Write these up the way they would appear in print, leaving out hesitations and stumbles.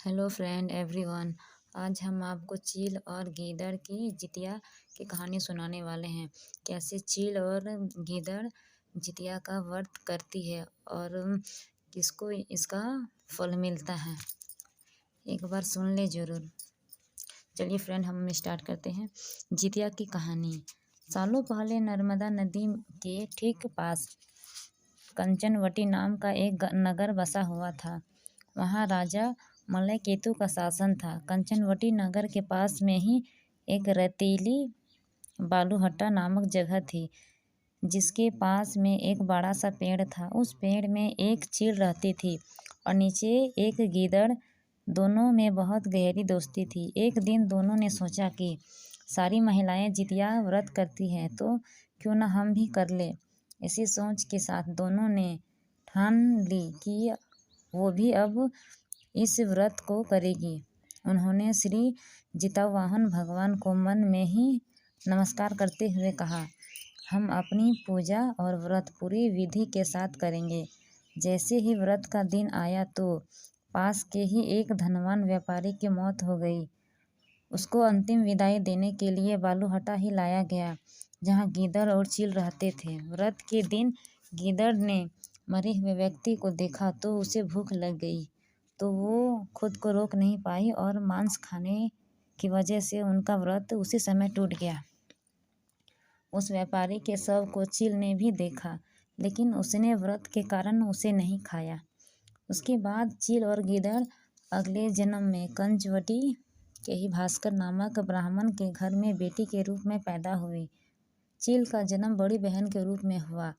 Hello friend everyone. आज हम आपको चील और गीदड़ की जितिया की कहानी सुनाने वाले हैं। कैसे चील और गीदड़ जितिया का व्रत करती है और किसको इसका फल मिलता है, एक बार सुन ले जरूर। चलिए फ्रेंड, हम स्टार्ट करते हैं जितिया की कहानी। सालों पहले नर्मदा नदी के ठीक पास कंचनवटी नाम का एक नगर बसा हुआ था। वहाँ राजा मलय केतु का शासन था। कंचनवटी नगर के पास में ही एक रेतीली बालूहट्टा नामक जगह थी, जिसके पास में एक बड़ा सा पेड़ था। उस पेड़ में एक चील रहती थी और नीचे एक गीदड़। दोनों में बहुत गहरी दोस्ती थी। एक दिन दोनों ने सोचा कि सारी महिलाएं जितिया व्रत करती हैं, तो क्यों न हम भी कर ले। इसी सोच के साथ दोनों ने ठान ली कि वो भी अब इस व्रत को करेगी। उन्होंने श्री जितवाहन भगवान को मन में ही नमस्कार करते हुए कहा, हम अपनी पूजा और व्रत पूरी विधि के साथ करेंगे। जैसे ही व्रत का दिन आया तो पास के ही एक धनवान व्यापारी की मौत हो गई। उसको अंतिम विदाई देने के लिए बालूहट्टा ही लाया गया, जहाँ गीदड़ और चील रहते थे। व्रत के दिन गीदड़ ने मरे हुए व्यक्ति को देखा तो उसे भूख लग गई, तो वो खुद को रोक नहीं पाई और मांस खाने की वजह से उनका व्रत उसी समय टूट गया। उस व्यापारी के शव को चील ने भी देखा, लेकिन उसने व्रत के कारण उसे नहीं खाया। उसके बाद चील और गीदड़ अगले जन्म में कंचवटी के ही भास्कर नामक ब्राह्मण के घर में बेटी के रूप में पैदा हुई। चील का जन्म बड़ी बहन के रूप में हुआ,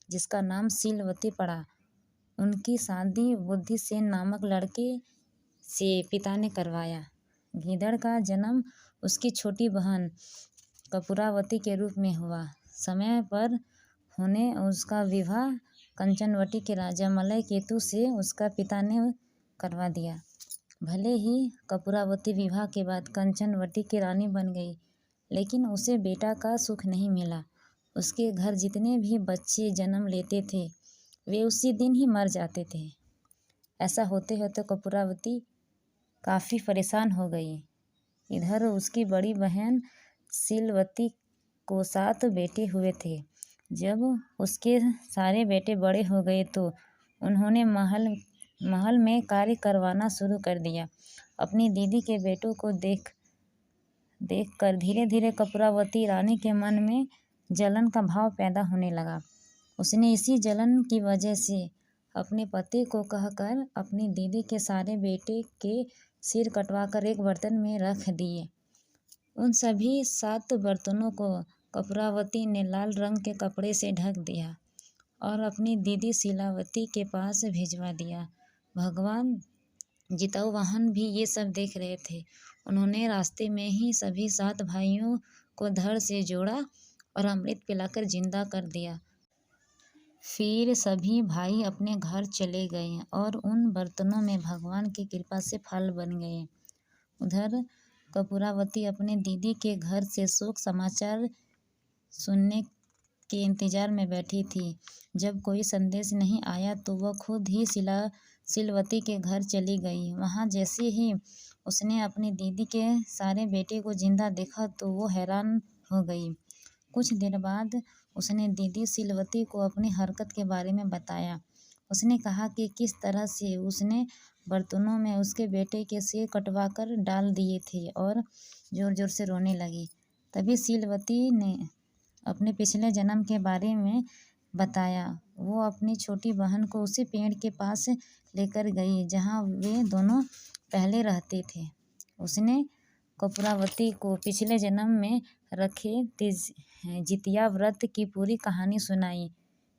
जिसका नाम शीलवती पड़ा। उनकी शादी बुद्धिसेन नामक लड़के से पिता ने करवाया। गीदड़ का जन्म उसकी छोटी बहन कपूरावती के रूप में हुआ। समय पर होने उसका विवाह कंचनवटी के राजा मलय केतु से उसका पिता ने करवा दिया। भले ही कपूरावती विवाह के बाद कंचनवटी की रानी बन गई, लेकिन उसे बेटा का सुख नहीं मिला। उसके घर जितने भी बच्चे जन्म लेते थे, वे उसी दिन ही मर जाते थे। ऐसा होते होते कपूरावती काफ़ी परेशान हो गई। इधर उसकी बड़ी बहन शीलवती को 7 बेटे हुए थे। जब उसके सारे बेटे बड़े हो गए तो उन्होंने महल में कार्य करवाना शुरू कर दिया। अपनी दीदी के बेटों को देख कर धीरे धीरे कपूरावती रानी के मन में जलन का भाव पैदा होने लगा। उसने इसी जलन की वजह से अपने पति को कहकर अपनी दीदी के सारे बेटे के सिर कटवाकर एक बर्तन में रख दिए। उन सभी 7 बर्तनों को कपूरावती ने लाल रंग के कपड़े से ढक दिया और अपनी दीदी शीलावती के पास भिजवा दिया। भगवान जितवाहन भी ये सब देख रहे थे। उन्होंने रास्ते में ही सभी 7 भाइयों को धड़ से जोड़ा और अमृत पिलाकर जिंदा कर दिया। फिर सभी भाई अपने घर चले गए और उन बर्तनों में भगवान की कृपा से फल बन गए। उधर कपूरावती अपने दीदी के घर से शोक समाचार सुनने के इंतजार में बैठी थी। जब कोई संदेश नहीं आया तो वह खुद ही शीलवती के घर चली गई। वहाँ जैसे ही उसने अपनी दीदी के सारे बेटे को जिंदा देखा तो वो हैरान हो गई। कुछ देर बाद उसने दीदी शीलवती को अपनी हरकत के बारे में बताया। उसने कहा कि किस तरह से उसने बर्तनों में उसके बेटे के सिर कटवा कर डाल दिए थे और ज़ोर ज़ोर से रोने लगी। तभी शीलवती ने अपने पिछले जन्म के बारे में बताया। वो अपनी छोटी बहन को उसी पेड़ के पास लेकर गई जहाँ वे दोनों पहले रहते थे। उसने कपूरावती को पिछले जन्म में रखे जितिया व्रत की पूरी कहानी सुनाई।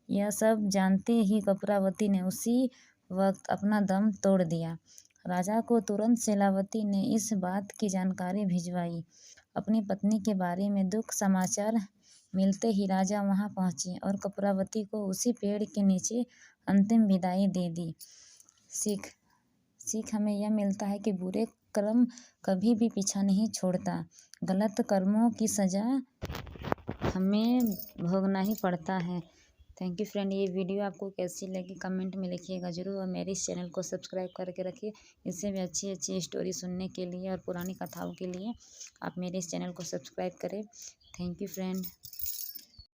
यह सब जानते ही कपूरावती ने उसी वक्त अपना दम तोड़ दिया। राजा को तुरंत शीलावती ने इस बात की जानकारी भिजवाई। अपनी पत्नी के बारे में दुख समाचार मिलते ही राजा वहां पहुंचे और कपूरावती को उसी पेड़ के नीचे अंतिम विदाई दे दी। सीख हमें यह मिलता है कि बुरे कर्म कभी भी पीछा नहीं छोड़ता। गलत कर्मों की सजा हमें भोगना ही पड़ता है। Thank you friend. ये वीडियो आपको कैसी लगी कमेंट में लिखिएगा ज़रूर, और मेरे इस चैनल को सब्सक्राइब करके रखिए। इससे भी अच्छी अच्छी स्टोरी सुनने के लिए और पुरानी कथाओं के लिए आप मेरे इस चैनल को सब्सक्राइब करें। Thank you friend.